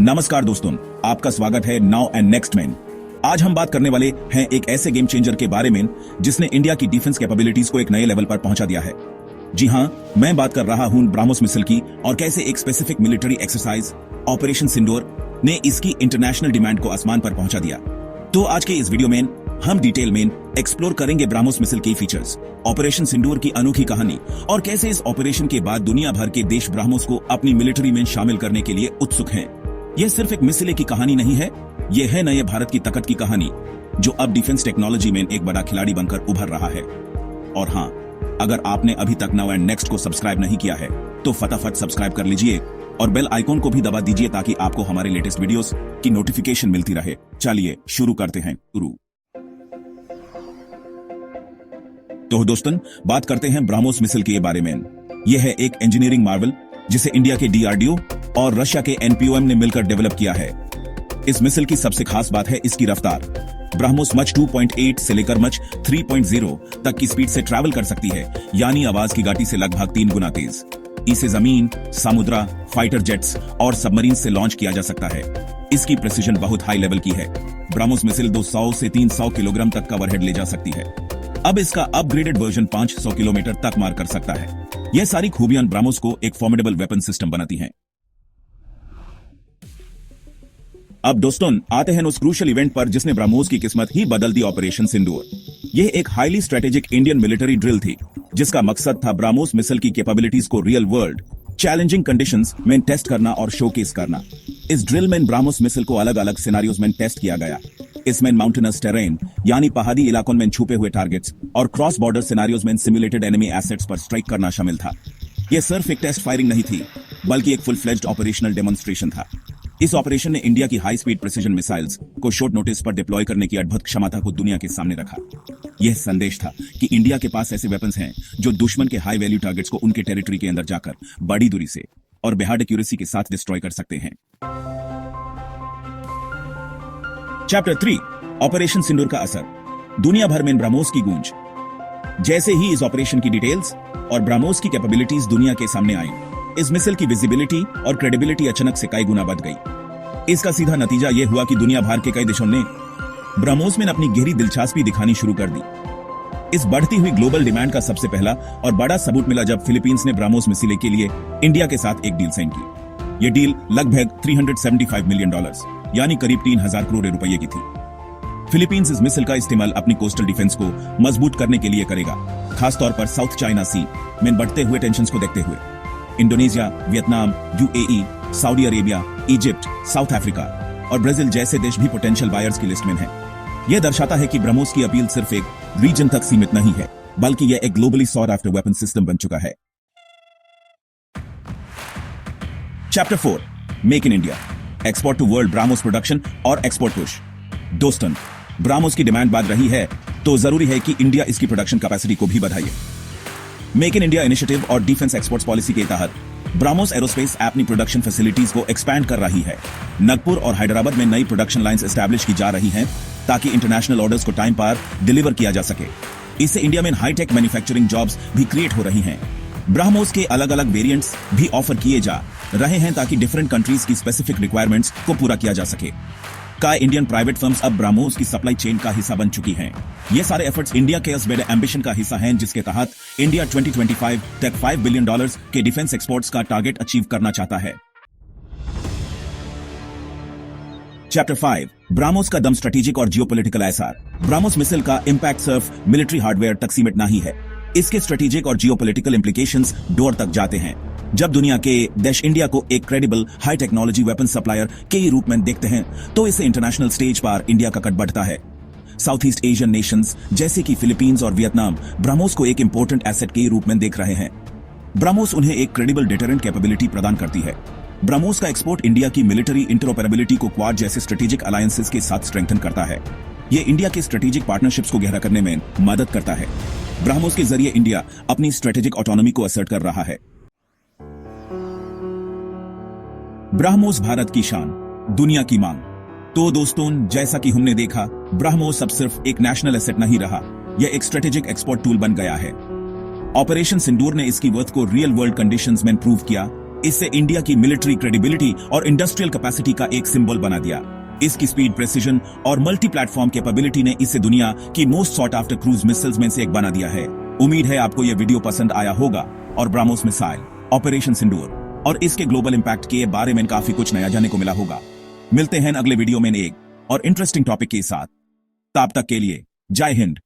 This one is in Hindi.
नमस्कार दोस्तों, आपका स्वागत है नाउ एंड नेक्स्ट मैन। आज हम बात करने वाले हैं एक ऐसे गेम चेंजर के बारे में जिसने इंडिया की डिफेंस कैपेबिलिटीज को एक नए लेवल पर पहुंचा दिया है। जी हां, मैं बात कर रहा हूं ब्राह्मोस मिसाइल की और कैसे एक स्पेसिफिक मिलिट्री एक्सरसाइज ऑपरेशन सिंदूर ने इसकी इंटरनेशनल डिमांड को आसमान पर पहुंचा दिया। तो आज के इस वीडियो में हम डिटेल में एक्सप्लोर करेंगे ब्राह्मोस मिसाइल के फीचर्स, ऑपरेशन सिंदूर की अनोखी कहानी और कैसे इस ऑपरेशन के बाद दुनिया भर के देश ब्राह्मोस को अपनी मिलिट्री में शामिल करने के लिए उत्सुक हैं। यह सिर्फ एक मिसाइल की कहानी नहीं है, यह है नए भारत की ताकत की कहानी जो अब डिफेंस टेक्नोलॉजी में एक बड़ा खिलाड़ी बनकर उभर रहा है। और हां, अगर आपने अभी तक नाउ एंड नेक्स्ट को सब्सक्राइब नहीं किया है तो फटाफट सब्सक्राइब कर लीजिए और बेल आइकॉन को भी दबा दीजिए ताकि आपको हमारे लेटेस्ट वीडियोस की नोटिफिकेशन मिलती रहे। चलिए शुरू करते हैं। तो दोस्तों, बात करते हैं ब्राह्मोस मिसाइल के बारे में। यह है एक इंजीनियरिंग मार्वल जिसे इंडिया के DRDO और रशिया के NPOM ने मिलकर डेवलप किया है। इस मिसाइल की सबसे खास बात है इसकी रफ्तार। ब्राह्मोस मच 2.8 से लेकर मच 3.0 तक की स्पीड से ट्रैवल कर सकती है, यानी आवाज की गति से लगभग 3 गुना तेज। इसे जमीन, समुद्र, फाइटर जेट्स और सबमरीन से लॉन्च किया जा सकता है। इसकी प्रेसिजन बहुत हाई लेवल की है। ब्राह्मोस मिसाइल 200 से 300 किलोग्राम तक का वरहेड ले जा सकती है। अब इसका अपग्रेडेड वर्जन 500 किलोमीटर तक मार कर सकता है। यह सारी खूबियां ब्राह्मोस को एक फॉर्मिडेबल वेपन सिस्टम बनाती हैं। अब दोस्तों, आते हैं उस क्रूशियल इवेंट पर जिसने ब्राह्मोस की किस्मत ही बदल दी, ऑपरेशन सिंदूर। यह एक highly strategic Indian military drill थी जिसका मकसद था ब्राह्मोस मिसाइल की कैपेबिलिटीज को रियल वर्ल्ड चैलेंजिंग कंडीशंस में टेस्ट करना और शोकेस करना। इस ड्रिल में ब्राह्मोस मिसाइल को अलग अलग सिनेरियोज में टेस्ट किया गया। इसमें माउंटेनस टेरेन यानी पहाड़ी इलाकों में छुपे हुए टारगेट्स और क्रॉस बॉर्डर सिनेरियोज में सिमुलेटेड एनिमी एसेट्स पर स्ट्राइक करना शामिल था। यह सिर्फ एक टेस्ट फायरिंग नहीं थी, बल्कि एक फुल फ्लेज्ड ऑपरेशनल डेमोन्स्ट्रेशन था। इस ऑपरेशन ने इंडिया की हाई स्पीड प्रिसीजन मिसाइल्स को शॉर्ट नोटिस पर डिप्लॉय करने की अद्भुत क्षमता को दुनिया के सामने रखा। यह संदेश था कि इंडिया के पास ऐसे वेपन्स हैं जो दुश्मन के हाई वैल्यू टारगेट्स को उनके टेरिटरी के अंदर जाकर बड़ी दूरी से और बेहद एक्यूरेसी के साथ डिस्ट्रॉय कर सकते हैं। चैप्टर 3, ऑपरेशन सिंदूर का असर। दुनिया भर में ब्राह्मोस की गूंज। जैसे ही इस ऑपरेशन की डिटेल्स और ब्राह्मोस की कैपेबिलिटीज दुनिया के सामने आई, इस मिसाइल की विजिबिलिटी और क्रेडिबिलिटी अचानक से कई गुना बढ़ गई। इसका सीधा नतीजा यह हुआ कि दुनिया भर के कई देशों ने ब्राह्मोस में अपनी गहरी दिलचस्पी दिखानी शुरू कर दी। इस बढ़ती हुई ग्लोबल डिमांड का सबसे पहला और बड़ा सबूत मिला जब फिलीपींस ने ब्राह्मोस मिसाइल के लिए इंडिया के साथ एक डील साइन की। यह डील लगभग $375 मिलियन यानी करीब 3000 करोड़ रुपए की थी। फिलीपींस इस मिसाइल का इस्तेमाल अपनी कोस्टल डिफेंस को मजबूत करने के लिए करेगा, खासतौर पर साउथ चाइना सी में बढ़ते हुए टेंशन को देखते हुए। Indonesia, Vietnam, UAE, Saudi Arabia, Egypt, south Africa और ब्राजील जैसे देश भी पोटेंशियल बायर्स की लिस्ट में हैं। यह दर्शाता है कि ब्राह्मोस की अपील सिर्फ एक रीजन तक सीमित नहीं है, बल्कि यह एक globally sought after weapon system बन चुका है। Chapter 4, make in India, export to world BrahMos production और एक्सपोर्ट पुश। दोस्तों, ब्राह्मोस की डिमांड बढ़ रही है तो जरूरी है कि इंडिया इसकी प्रोडक्शन कैपेसिटी को भी बढ़ाए। मेक इन इंडिया इनिशिएटिव और डिफेंस एक्सपोर्ट्स पॉलिसी के तहत ब्राह्मोस एरोस्पेस अपनी प्रोडक्शन फैसिलिटीज को एक्सपैंड कर रही है। नागपुर और हैदराबाद में नई प्रोडक्शन लाइंस एस्टैब्लिश की जा रही हैं ताकि इंटरनेशनल ऑर्डर्स को टाइम पर डिलीवर किया जा सके। इससे इंडिया में हाईटेक मैन्युफैक्चरिंग जॉब्स भी क्रिएट हो रही हैं। ब्राह्मोस के अलग अलग वेरिएंट्स भी ऑफर किए जा रहे हैं ताकि डिफरेंट कंट्रीज की स्पेसिफिक रिक्वायरमेंट्स को पूरा किया जा सके। कई इंडियन प्राइवेट फर्म्स अब ब्राह्मोस की सप्लाई चेन का हिस्सा बन चुकी हैं। ये सारे एफर्ट्स इंडिया के इस बड़े एम्बिशन का हिस्सा हैं जिसके तहत इंडिया 2025 तक $5 बिलियन के डिफेंस एक्सपोर्ट्स का टारगेट अचीव करना चाहता है। चैप्टर 5, ब्राह्मोस का दम, स्ट्रेटेजिक और जियोपॉलिटिकल असर। ब्राह्मोस मिसाइल का इंपैक्ट सिर्फ मिलिट्री हार्डवेयर तक सीमित नहीं है, इसके स्ट्रेटेजिक और जियोपॉलिटिकल इंप्लीकेशंस दूर तक जाते हैं। जब दुनिया के देश इंडिया को एक credible high technology weapon supplier के रूप में देखते हैं तो इससे इंटरनेशनल स्टेज पर इंडिया का कद बढ़ता है। साउथ ईस्ट एशियन नेशंस जैसे कि फिलीपींस और वियतनाम ब्राह्मोस को एक इंपॉर्टेंट एसेट के रूप में देख रहे हैं। ब्राह्मोस उन्हें एक क्रेडिबल डिटरेंट कैपेबिलिटी प्रदान करती है। ब्राह्मोस का एक्सपोर्ट इंडिया की मिलिट्री इंटरऑपरेबिलिटी को क्वाड जैसे स्ट्रेटेजिक अलायंसेस के साथ स्ट्रेंथन करता है। यह इंडिया के स्ट्रेटेजिक पार्टनरशिप्स को गहरा करने में मदद करता है। ब्राह्मोस के जरिए इंडिया अपनी स्ट्रेटेजिक ऑटोनॉमी को असर्ट कर रहा है। ब्राह्मोस भारत की शान, दुनिया की मांग। तो दोस्तों, जैसा कि हमने देखा, ब्राह्मोस अब सिर्फ एक नेशनल एसेट नहीं रहा, यह एक स्ट्रेटेजिक एक्सपोर्ट टूल बन गया है। ऑपरेशन सिंदूर ने इसकी वर्थ को रियल वर्ल्ड कंडीशंस में प्रूव किया इससे इंडिया की मिलिट्री क्रेडिबिलिटी और इंडस्ट्रियल कैपेसिटी का एक सिंबल बना दिया। इसकी स्पीड, प्रेसिजन और मल्टी प्लेटफॉर्म कैपेबिलिटी ने इसे दुनिया की most sought after cruise missiles में से एक बना दिया है। उम्मीद है आपको यह वीडियो पसंद आया होगा और ब्राह्मोस मिसाइल, ऑपरेशन सिंदूर और इसके ग्लोबल इंपैक्ट के बारे में काफी कुछ नया जानने को मिला होगा। मिलते हैं अगले वीडियो में एक और इंटरेस्टिंग टॉपिक के साथ। तब तक के लिए जय हिंद।